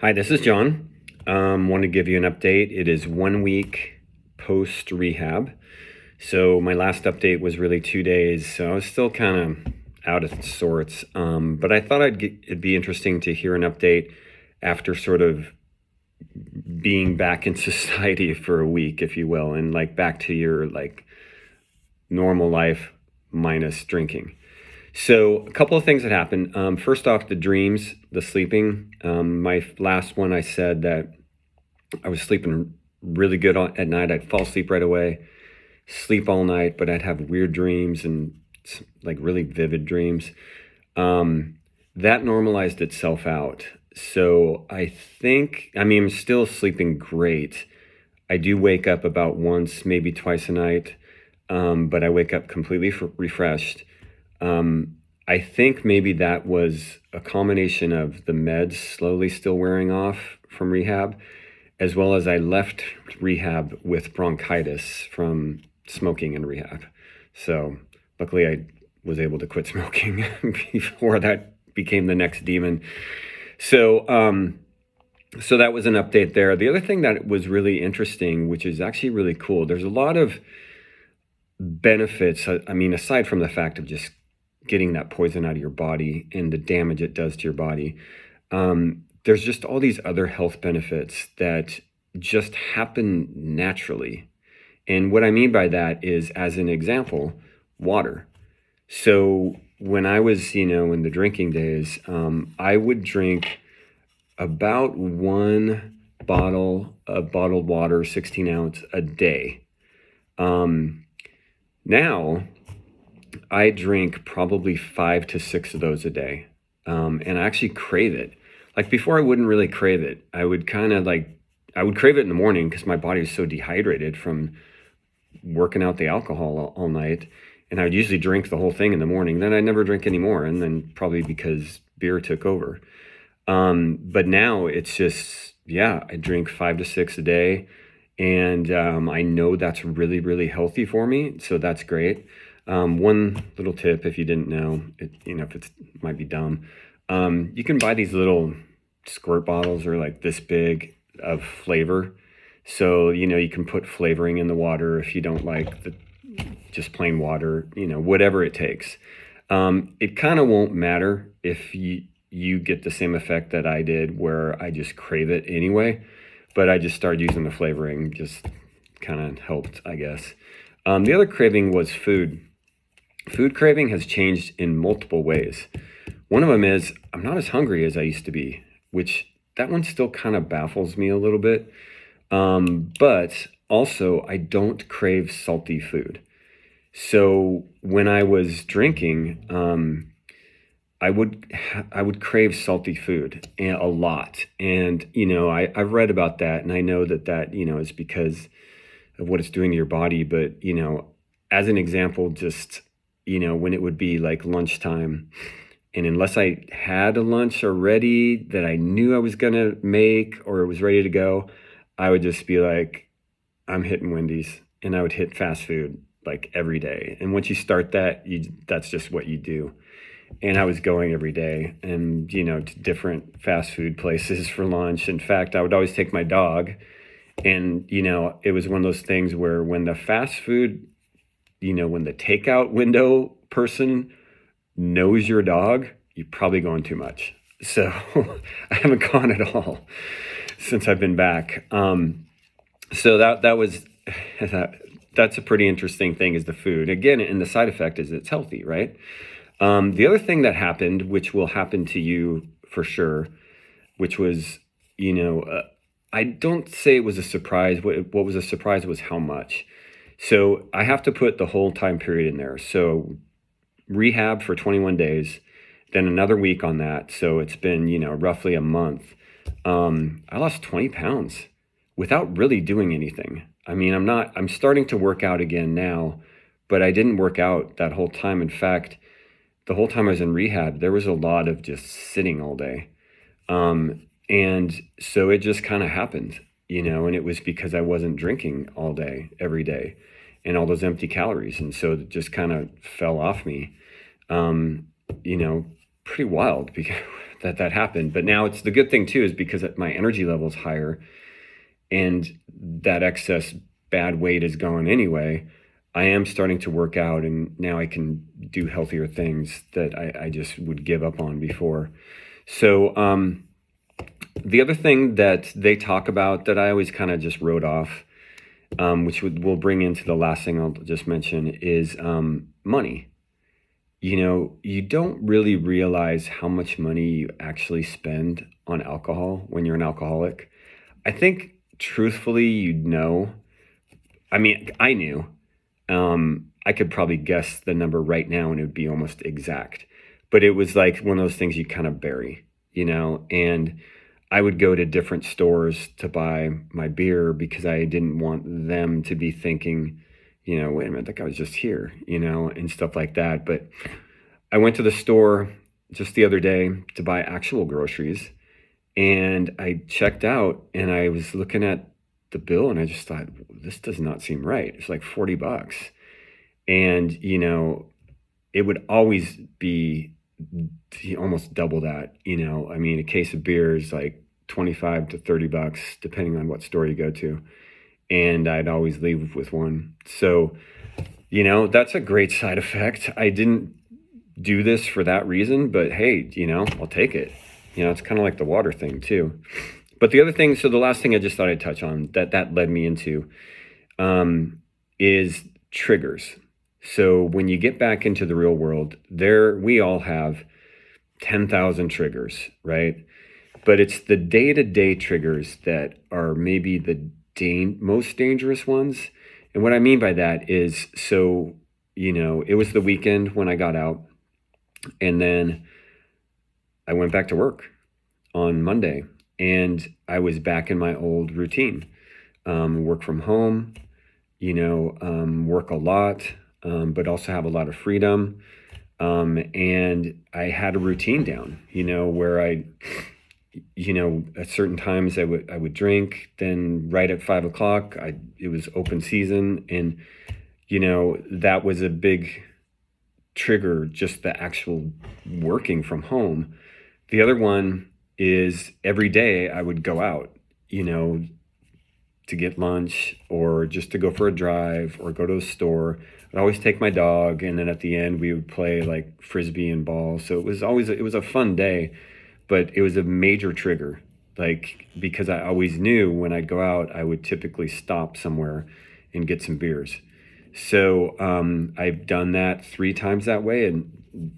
Hi, this is John. Want to give you an update. It is 1 week post rehab. So my last update was really 2 days. So I was still kind of out of sorts. But I thought it'd be interesting to hear an update after sort of being back in society for a week, if you will, and like back to your like normal life minus drinking. So a couple of things that happened. First off, the dreams, the sleeping. My last one, I said that I was sleeping really good at night. I'd fall asleep right away, sleep all night, but I'd have weird dreams and like really vivid dreams. That normalized itself out. So I'm still sleeping great. I do wake up about once, maybe twice a night, but I wake up completely refreshed. I think maybe that was a combination of the meds slowly still wearing off from rehab, as well as I left rehab with bronchitis from smoking in rehab. So luckily I was able to quit smoking before that became the next demon. So that was an update there. The other thing that was really interesting, which is actually really cool, there's a lot of benefits. I mean, aside from the fact of just getting that poison out of your body and the damage it does to your body, there's just all these other health benefits that just happen naturally. And what I mean by that is, as an example, water. So when I was, in the drinking days, I would drink about one bottle of bottled water, 16 ounce a day. Now I drink probably 5 to 6 of those a day. And I actually crave it. Like before, I wouldn't really crave it. I would crave it in the morning because my body was so dehydrated from working out the alcohol all night. And I would usually drink the whole thing in the morning. Then I never drink anymore. And then probably because beer took over. But now it's just, yeah, I drink 5 to 6 a day. And I know that's really, really healthy for me. So that's great. One little tip, if you didn't know, if it might be dumb, you can buy these little squirt bottles or like this big of flavor. So, you can put flavoring in the water if you don't like just plain water, whatever it takes. It kind of won't matter if you get the same effect that I did where I just crave it anyway, but I just started using the flavoring, just kind of helped, I guess. The other craving was food. Food craving has changed in multiple ways. One of them is I'm not as hungry as I used to be, which that one still kind of baffles me a little bit. But also I don't crave salty food. So when I was drinking, I would crave salty food a lot. And, I've read about that, and I know that, is because of what it's doing to your body. But, as an example, just, when it would be like lunchtime, and unless I had a lunch already that I knew I was going to make or it was ready to go, I would just be like, I'm hitting Wendy's, and I would hit fast food like every day. And once you start that, that's just what you do. And I was going every day and, to different fast food places for lunch. In fact, I would always take my dog, and, it was one of those things where when the fast food, when the takeout window person knows your dog, you're probably going too much. So I haven't gone at all since I've been back. So that was, that's a pretty interesting thing, is the food. Again, and the side effect is it's healthy, right? The other thing that happened, which will happen to you for sure, which was, I don't say it was a surprise. What was a surprise was how much. So I have to put the whole time period in there. So rehab for 21 days, then another week on that. So it's been, roughly a month. I lost 20 pounds without really doing anything. I mean, I'm starting to work out again now, but I didn't work out that whole time. In fact, the whole time I was in rehab, there was a lot of just sitting all day. And so it just kind of happened, and it was because I wasn't drinking all day, every day, and all those empty calories. And so it just kind of fell off me, pretty wild because that happened. But now it's the good thing too, is because my energy level is higher and that excess bad weight is gone anyway. I am starting to work out, and now I can do healthier things that I just would give up on before. So the other thing that they talk about that I always kind of just wrote off, which we'll bring into the last thing I'll just mention, is money. You know, you don't really realize how much money you actually spend on alcohol when you're an alcoholic. I think truthfully, you'd know. I mean, I knew. I could probably guess the number right now and it would be almost exact. But it was like one of those things you kind of bury, you know? And I would go to different stores to buy my beer because I didn't want them to be thinking, you know, wait a minute, that guy was just here, you know, and stuff like that. But I went to the store just the other day to buy actual groceries, and I checked out and I was looking at the bill and I just thought, this does not seem right. It's like $40. And, you know, it would always be almost double that, you know. I mean, a case of beer is like 25 to $30, depending on what store you go to. And I'd always leave with one. So, you know, that's a great side effect. I didn't do this for that reason, but hey, you know, I'll take it. You know, it's kind of like the water thing too. But the other thing, so the last thing I just thought I'd touch on that led me into is triggers. So when you get back into the real world, we all have 10,000 triggers, right? But it's the day-to-day triggers that are maybe the most dangerous ones. And what I mean by that is, so, you know, it was the weekend when I got out, and then I went back to work on Monday, and I was back in my old routine. Work from home, you know, work a lot, but also have a lot of freedom. And I had a routine down, you know, where you know, at certain times I would drink. Then right at 5 o'clock, it was open season, and you know, that was a big trigger, just the actual working from home. The other one is every day I would go out, you know, to get lunch or just to go for a drive or go to the store. I'd always take my dog, and then at the end we would play like frisbee and ball. So it was a fun day, but it was a major trigger, like, because I always knew when I'd go out, I would typically stop somewhere and get some beers. So I've done that 3 times that way, and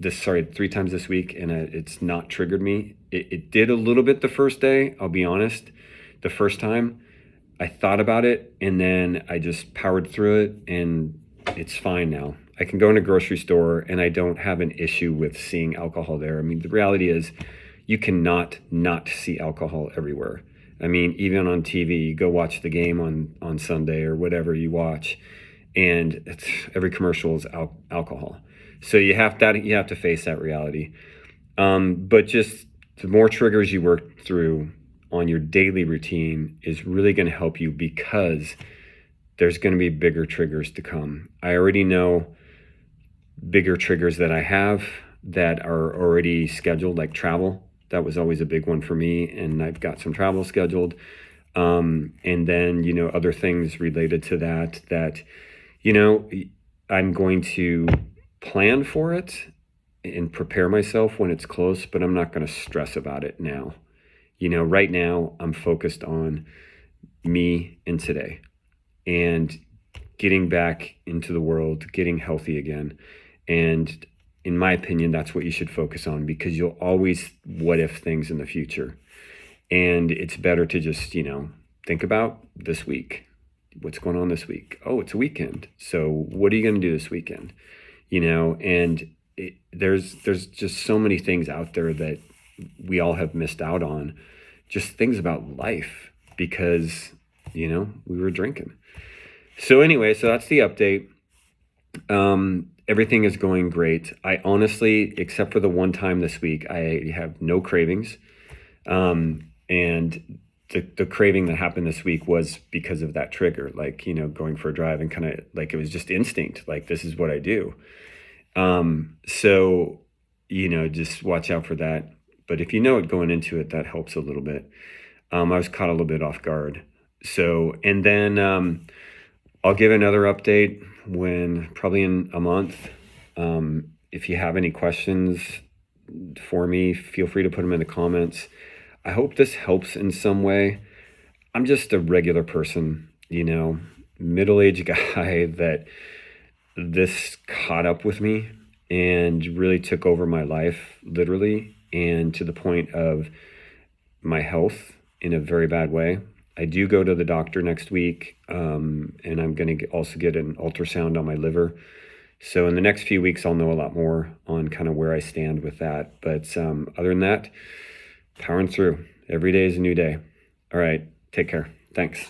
3 times this week, and it's not triggered me. It did a little bit the first day, I'll be honest. The first time I thought about it, and then I just powered through it, and it's fine now. I can go in a grocery store and I don't have an issue with seeing alcohol there. I mean, the reality is you cannot not see alcohol everywhere. I mean, even on TV, you go watch the game on Sunday or whatever you watch, and every commercial is alcohol. So you have to face that reality. But just the more triggers you work through on your daily routine is really going to help you, because there's going to be bigger triggers to come. I already know bigger triggers that I have that are already scheduled, like travel. That was always a big one for me, and I've got some travel scheduled. And then, you know, other things related to that, you know, I'm going to plan for it and prepare myself when it's close, but I'm not going to stress about it now. You know, right now I'm focused on me and today and getting back into the world, getting healthy again. And in my opinion, that's what you should focus on, because you'll always what if things in the future. And it's better to just, you know, think about this week. What's going on this week? Oh, it's a weekend. So what are you going to do this weekend? You know, and there's just so many things out there that we all have missed out on, just things about life, because, you know, we were drinking. So anyway, so that's the update. Everything is going great. I honestly, except for the one time this week, I have no cravings. And the craving that happened this week was because of that trigger, like, you know, going for a drive, and kind of like, it was just instinct. Like, this is what I do. So, you know, just watch out for that. But if you know it going into it, that helps a little bit. I was caught a little bit off guard. So, and then I'll give another update when probably in a month. If you have any questions for me, feel free to put them in the comments. I hope this helps in some way. I'm just a regular person, middle-aged guy that this caught up with me and really took over my life, literally, and to the point of my health in a very bad way. I do go to the doctor next week, and I'm going to also get an ultrasound on my liver. So in the next few weeks, I'll know a lot more on kind of where I stand with that. But other than that, powering through. Every day is a new day. All right. Take care. Thanks.